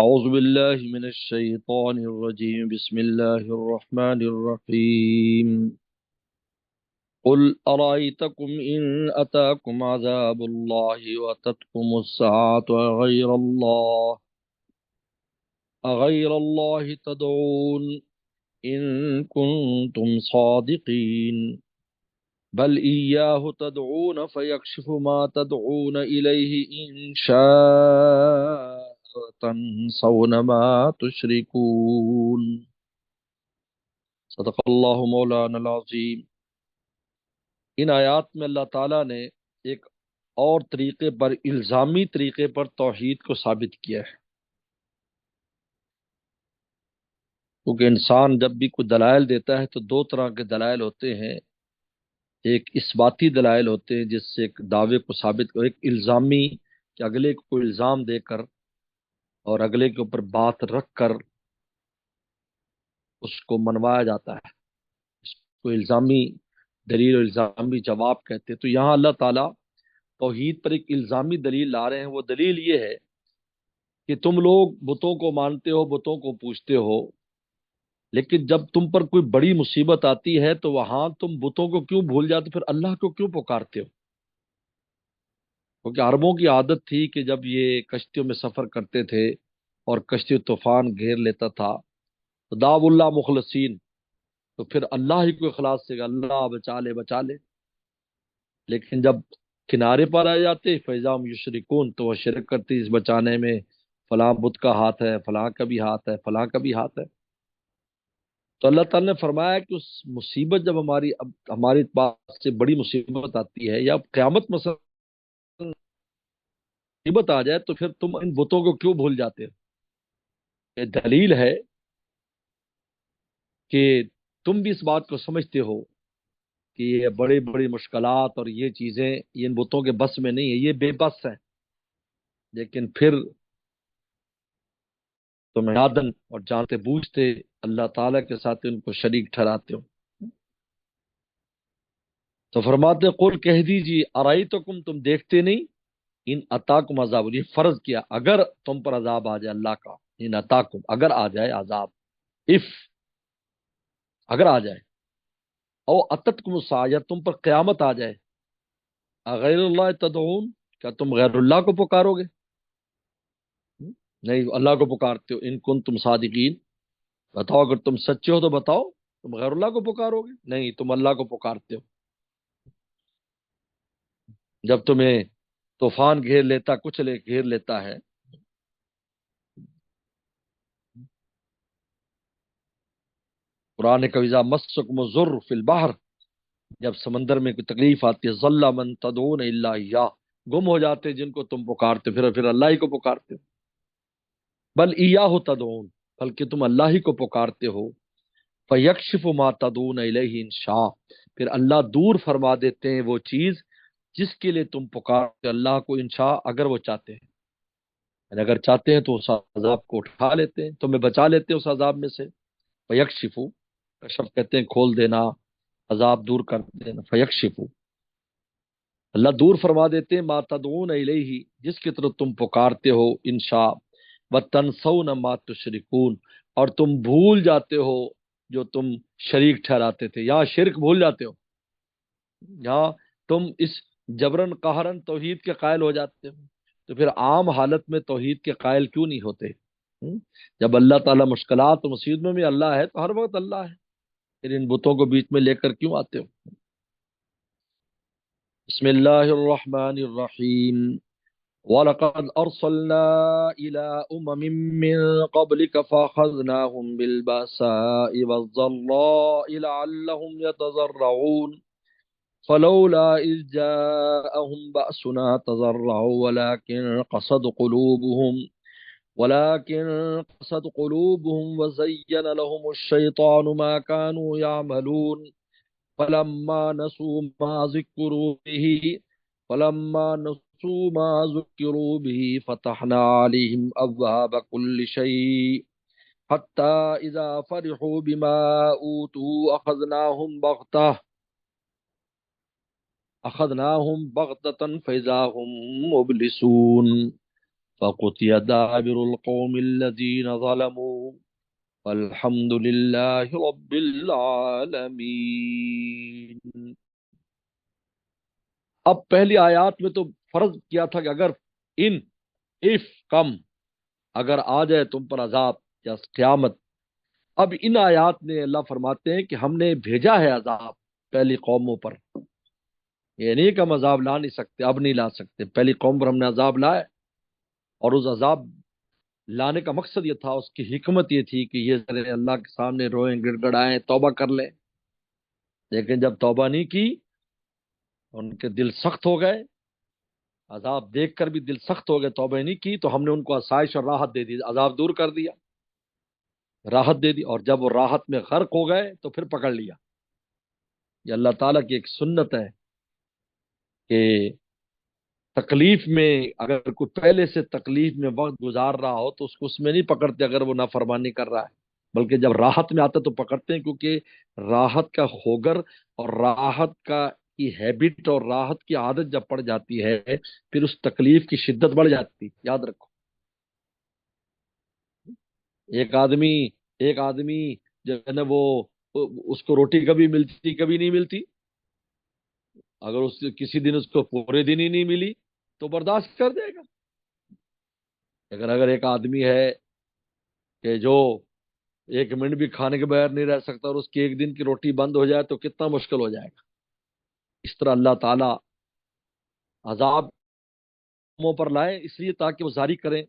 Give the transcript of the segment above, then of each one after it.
أعوذ بالله من الشيطان الرجيم بسم الله الرحمن الرحيم قل أرأيتكم إن أتاكم عذاب الله وأتتكم الساعة أغير الله تدعون إن كنتم صادقين بل إياه تدعون فيكشف ما تدعون إليه إن شاء تنسون ما تشركون صدق اللہ مولانا العظیم۔ ان آیات میں اللہ تعالیٰ نے ایک اور طریقے پر، الزامی طریقے پر توحید کو ثابت کیا ہے، کیونکہ انسان جب بھی کوئی دلائل دیتا ہے تو دو طرح کے دلائل ہوتے ہیں۔ ایک اثباتی دلائل ہوتے ہیں جس سے ایک دعوے کو ثابت کر، ایک الزامی کہ اگلے کو الزام دے کر اور اگلے کے اوپر بات رکھ کر اس کو منوایا جاتا ہے، اس کو الزامی دلیل اور الزامی جواب کہتے ہیں۔ تو یہاں اللہ تعالیٰ توحید پر ایک الزامی دلیل لا رہے ہیں۔ وہ دلیل یہ ہے کہ تم لوگ بتوں کو مانتے ہو، بتوں کو پوجتے ہو، لیکن جب تم پر کوئی بڑی مصیبت آتی ہے تو وہاں تم بتوں کو کیوں بھول جاتے، پھر اللہ کو کیوں پکارتے ہو؟ کیونکہ عربوں کی عادت تھی کہ جب یہ کشتیوں میں سفر کرتے تھے اور کشتی طوفان گھیر لیتا تھا تو دعو اللہ مخلصین، تو پھر اللہ ہی کو اخلاص سے کہ اللہ بچا لے بچا لے۔ لیکن جب کنارے پر آ جاتے فیضا ہم یشرکون، تو وہ شرک کرتے اس بچانے میں، فلاں بت کا ہاتھ ہے، فلاں کا بھی ہاتھ ہے، فلاں کا بھی ہاتھ ہے۔ تو اللہ تعالیٰ نے فرمایا کہ اس مصیبت جب ہماری پاس سے بڑی مصیبت آتی ہے، یا قیامت مثلا مصیبت آ جائے، تو پھر تم ان بتوں کو کیوں بھول جاتے ہو؟ یہ دلیل ہے کہ تم بھی اس بات کو سمجھتے ہو کہ یہ بڑی بڑی مشکلات اور یہ چیزیں یہ ان بتوں کے بس میں نہیں ہے، یہ بے بس ہیں، لیکن پھر تم یادن اور جانتے بوجھتے اللہ تعالیٰ کے ساتھ ان کو شریک ٹھہراتے ہو۔ تو فرماتے قل کہہ دیجیے ارائیتکم، تم دیکھتے نہیں، ان اتاکم عذاب، یہ فرض کیا اگر تم پر عذاب آ جائے اللہ کا، ان اتاکم اگر آ جائے عذاب، اف اگر آ جائے، او اتتکم الساعہ تم پر قیامت آ جائے، غیر اللہ تدعون، کیا تم غیر اللہ کو پکارو گے؟ نہیں، اللہ کو پکارتے ہو۔ ان کن تم صادقین، بتاؤ اگر تم سچے ہو تو بتاؤ تم غیر اللہ کو پکارو گے؟ نہیں، تم اللہ کو پکارتے ہو۔ جب تمہیں طوفان گھیر لیتا، کچھ گھیر لیتا ہے، قرآن کبیزہ مسکم الضر فی البحر، جب سمندر میں کوئی تکلیف آتی ہے، ظل من تدعون الا ایاہ، گم ہو جاتے جن کو تم پکارتے، پھر اللہ ہی کو پکارتے ہو۔ بل ایاہ تدعون، بلکہ تم اللہ ہی کو پکارتے ہو۔ فیکشف ما تدعون الیہ ان شاء، پھر اللہ دور فرما دیتے ہیں وہ چیز جس کے لیے تم پکارتے اللہ کو، انشاء اگر وہ چاہتے ہیں، یعنی اگر چاہتے ہیں تو اس عذاب کو اٹھا لیتے ہیں، تمہیں بچا لیتے ہیں اس عذاب میں سے۔ فیکشف، کشف کہتے ہیں کھول دینا، عذاب دور کر دینا، فیکشف اللہ دور فرما دیتے ہیں، ما تدعون الیہ جس کی طرف تم پکارتے ہو، انشاء وتنسون ما تشرکون، اور تم بھول جاتے ہو جو تم شریک ٹھہراتے تھے، یہاں شرک بھول جاتے ہو، یہاں تم اس جبرن قہرن توحید کے قائل ہو جاتے ہو، تو پھر عام حالت میں توحید کے قائل کیوں نہیں ہوتے؟ جب اللہ تعالیٰ مشکلات و مصیبت میں اللہ ہے تو ہر وقت اللہ ہے، پھر ان بتوں کو بیچ میں لے کر کیوں آتے ہو؟ بسم اللہ الرحمن الرحیم وَلَقَدْ أَرْسَلْنَا إِلَىٰ أُمَمٍ مِّن قَبْلِكَ فَأَخَذْنَاهُم بِالْبَأْسَاءِ وَالضَّرَّاءِ لَعَلَّهُمْ يَتَضَرَّعُونَ فَلَوْلَا إِذْ جَاءَهُم بَأْسُنَا تَضَرَّعُوا ولكن قست قلوبهم وزين لهم الشيطان ما كانوا يعملون فلما نسوا ما ذكروا به فلما نسوا ما ذكروا به فتحنا عليهم أبواب كل شيء حتى إذا فرحوا بما أوتوا أخذناهم بغتة فإذا هم مبلسون فقطع دابر القوم الذین ظلموا والحمد للہ رب العالمین۔ اب پہلی آیات میں تو فرض کیا تھا کہ اگر ان اف کم اگر آ جائے تم پر عذاب یا قیامت، اب ان آیات نے اللہ فرماتے ہیں کہ ہم نے بھیجا ہے عذاب پہلی قوموں پر، یہ نہیں کہ ہم عذاب لا نہیں سکتے، اب نہیں لا سکتے، پہلی قوم پر ہم نے عذاب لائے، اور اس عذاب لانے کا مقصد یہ تھا، اس کی حکمت یہ تھی کہ یہ ذرا اللہ کے سامنے روئیں گڑ گڑائیں توبہ کر لیں، لیکن جب توبہ نہیں کی ان کے دل سخت ہو گئے، عذاب دیکھ کر بھی دل سخت ہو گئے، توبہ نہیں کی، تو ہم نے ان کو آسائش اور راحت دے دی، عذاب دور کر دیا، راحت دے دی، اور جب وہ راحت میں غرق ہو گئے تو پھر پکڑ لیا۔ یہ اللہ تعالیٰ کی ایک سنت ہے کہ تکلیف میں اگر کوئی پہلے سے تکلیف میں وقت گزار رہا ہو تو اس کو اس میں نہیں پکڑتے اگر وہ نافرمانی کر رہا ہے، بلکہ جب راحت میں آتا تو پکڑتے ہیں، کیونکہ راحت کا خوگر اور راحت کا کی ہیبٹ اور راحت کی عادت جب پڑ جاتی ہے پھر اس تکلیف کی شدت بڑھ جاتی، یاد رکھو۔ ایک آدمی جو ہے نا وہ اس کو روٹی کبھی ملتی کبھی نہیں ملتی، اگر اس کسی دن اس کو پورے دن ہی نہیں ملی تو برداشت کر دے گا، لیکن اگر ایک آدمی ہے کہ جو ایک منٹ بھی کھانے کے بغیر نہیں رہ سکتا اور اس کی ایک دن کی روٹی بند ہو جائے تو کتنا مشکل ہو جائے گا۔ اس طرح اللہ تعالیٰ عذاب قوموں پر لائے اس لیے تاکہ وہ جاری کریں،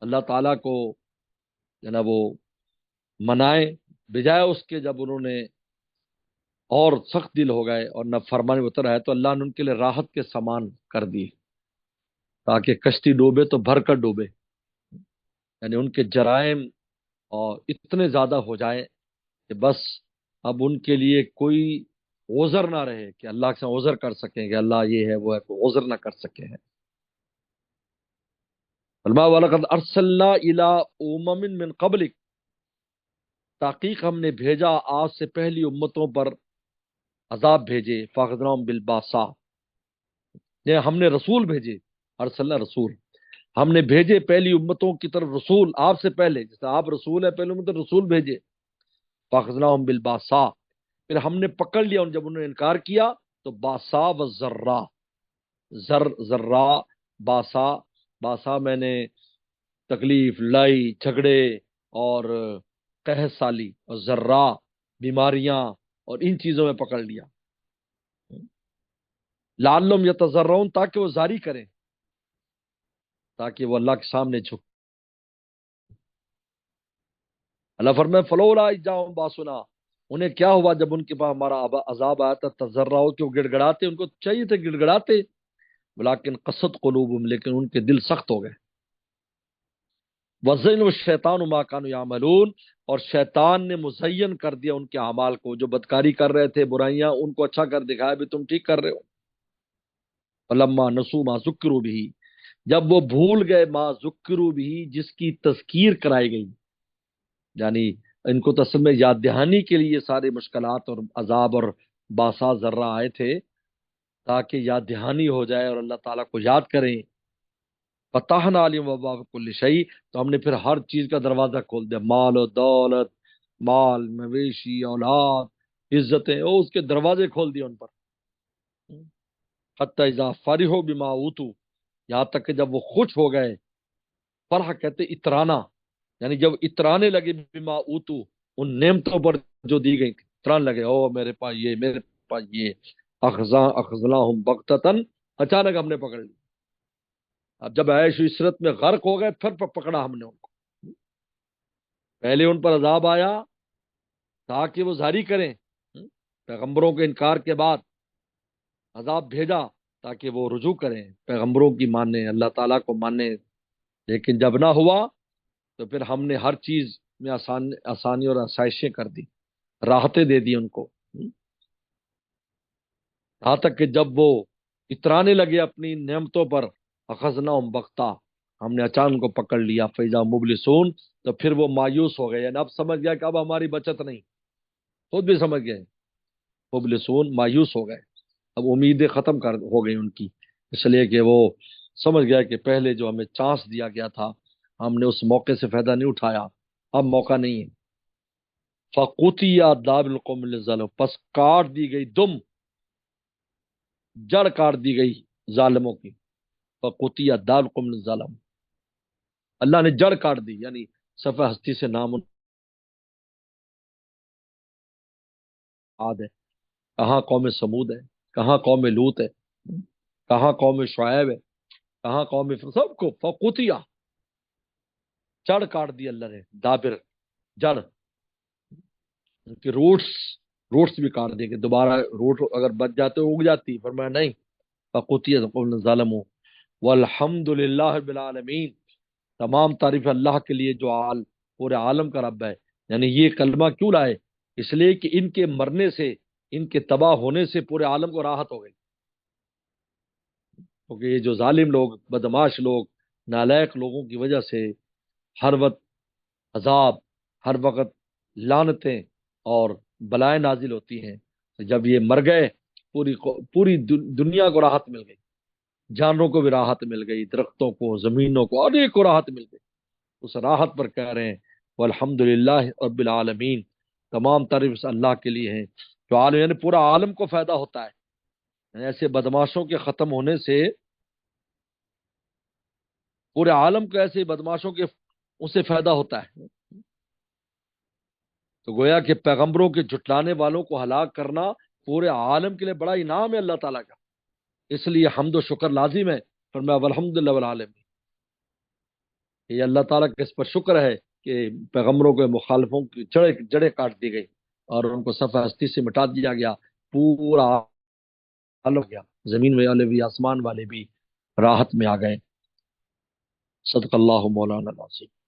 اللہ تعالیٰ کو جناب وہ منائیں، بجائے اس کے جب انہوں نے اور سخت دل ہو گئے اور نہ فرمانی اتر آئے تو اللہ نے ان کے لیے راحت کے سامان کر دی، تاکہ کشتی ڈوبے تو بھر کر ڈوبے، یعنی ان کے جرائم اور اتنے زیادہ ہو جائیں کہ بس اب ان کے لیے کوئی عذر نہ رہے کہ اللہ سے عذر کر سکیں کہ اللہ یہ ہے وہ ہے، کوئی عذر نہ کر سکے ہیں۔ فرمایا وَلَقَدْ أَرْسَلْنَا إِلَىٰ أُمَمٍ مِّن قَبْلِكَ، تحقیق ہم نے بھیجا آج سے پہلی امتوں پر عذاب بھیجے، فَأَخَذْنَاهُمْ بِالْبَأْسَاءِ، یہ ہم نے رسول بھیجے، ارسلنا رسول، ہم نے بھیجے پہلی امتوں کی طرف رسول، آپ سے پہلے جیسے آپ رسول ہے پہلی امت رسول بھیجے، فَأَخَذْنَاهُمْ بِالْبَأْسَاءِ، پھر ہم نے پکڑ لیا جب انہوں نے انکار کیا تو باسا و ذرا، ذرا باسا، باسا میں نے تکلیف لائی جھگڑے اور قحط سالی، اور ذرا بیماریاں، اور ان چیزوں میں پکڑ لیا، لعلہم یتضرعون تاکہ وہ زاری کریں، تاکہ وہ اللہ کے سامنے جھک۔ اللہ فرمائے فلولا اذ جاءہم باسنا، انہیں کیا ہوا جب ان کے پاس ہمارا عذاب آیا تھا، تضرعوا کہ وہ گڑ گڑاتے، ان کو چاہیے تھے گڑ گڑاتے، ولیکن قست قلوبہم لیکن ان کے دل سخت ہو گئے، وزین الشیطان ما کانوا یعملون، اور شیطان نے مزین کر دیا ان کے اعمال کو، جو بدکاری کر رہے تھے برائیاں ان کو اچھا کر دکھایا بھی تم ٹھیک کر رہے ہو۔ فلما نسوا ما ذکروا به، جب وہ بھول گئے ما ذکروا به جس کی تذکیر کرائی گئی، یعنی ان کو تو اصل میں یاد دہانی کے لیے سارے مشکلات اور عذاب اور باسا ذرہ آئے تھے، تاکہ یاد دہانی ہو جائے اور اللہ تعالیٰ کو یاد کریں۔ فتحنا علیہم ابواب کل شیء، تو ہم نے پھر ہر چیز کا دروازہ کھول دیا، مال و دولت، مال مویشی اولاد عزتیں، وہ اس کے دروازے کھول دیے ان پر، حتی اذا فرحوا بما اوتوا، یہاں تک کہ جب وہ خوش ہو گئے، فرح کہتے اترانا، یعنی جب اترانے لگے بما اوتوا، ان نعمتوں پر جو دی گئی تھی، اترانے لگے، او میرے پاس یہ، میرے پاس یہ، اخذناہم بغتۃ، اچانک ہم نے پکڑ لی، اب جب عیش و عشرت میں غرق ہو گئے پھر پکڑا ہم نے ان کو، پہلے ان پر عذاب آیا تاکہ وہ زاری کریں، پیغمبروں کے انکار کے بعد عذاب بھیجا تاکہ وہ رجوع کریں، پیغمبروں کی مانیں، اللہ تعالیٰ کو مانیں، لیکن جب نہ ہوا تو پھر ہم نے ہر چیز میں آسانی اور آسائشیں کر دی، راحتیں دے دی ان کو، یہاں تک کہ جب وہ اترانے لگے اپنی نعمتوں پر، اخذناہم بغتہ، ہم نے اچانک کو پکڑ لیا، فیضا مبلسون، تو پھر وہ مایوس ہو گئے، یعنی اب سمجھ گیا کہ اب ہماری بچت نہیں، خود بھی سمجھ گئے، مبلسون مایوس ہو گئے، اب امیدیں ختم ہو گئی ان کی، اس لیے کہ وہ سمجھ گیا کہ پہلے جو ہمیں چانس دیا گیا تھا ہم نے اس موقع سے فائدہ نہیں اٹھایا، اب موقع نہیں ہے۔ فقطیا دابر القوم الظالم، پس کاٹ دی گئی دم، جڑ کاٹ دی گئی ظالموں کی۔ فقطیا دابر القوم الظالم، اللہ نے جڑ کاٹ دی، یعنی صفحہ ہستی سے نام آد ہے۔ کہاں قوم سمود ہے، کہاں قوم لوط ہے، کہاں قوم شعیب ہے، کہاں قوم سب کو فقطیا، جڑ کاٹ دی اللہ نے، دابر جڑ، کہ روٹس بھی کاٹ دیں کہ دوبارہ روٹ اگر بچ جاتے اگ جاتی، فرمایا نہیں، فقطیت قوم ظالموا والحمد للہ رب العالمین، تمام تعریف اللہ کے لیے جو پورے عالم کا رب ہے۔ یعنی یہ کلمہ کیوں لائے؟ اس لیے کہ ان کے مرنے سے، ان کے تباہ ہونے سے پورے عالم کو راحت ہو گئی، کیونکہ یہ جو ظالم لوگ، بدماش لوگ، نالائق لوگوں کی وجہ سے ہر وقت عذاب، ہر وقت لعنتیں اور بلائیں نازل ہوتی ہیں۔ تو جب یہ مر گئے، پوری دنیا کو راحت مل گئی، جانوروں کو بھی راحت مل گئی، درختوں کو، زمینوں کو، اور ایک کو راحت مل گئی۔ اس راحت پر کہہ رہے ہیں والحمد للہ رب العالمین، تمام تعریف اللہ کے لیے ہیں جو عالم، یعنی پورا عالم کو فائدہ ہوتا ہے، یعنی ایسے بدماشوں کے ختم ہونے سے پورے عالم کو، ایسے بدماشوں کے اسے فائدہ ہوتا ہے۔ تو گویا کہ پیغمبروں کے جھٹلانے والوں کو ہلاک کرنا پورے عالم کے لیے بڑا انعام ہے اللہ تعالیٰ کا، اس لیے حمد و شکر لازم ہے۔ فرمایا والحمد للہ والعالمین، یہ اللہ تعالیٰ کا اس پر شکر ہے کہ پیغمبروں کے مخالفوں کی جڑیں کاٹ دی گئی اور ان کو صفحہ ہستی سے مٹا دیا گیا، پورا عالم ہو گیا، زمین والے بھی آسمان والے بھی راحت میں آ گئے۔ صدق اللہ مولانا العظیم۔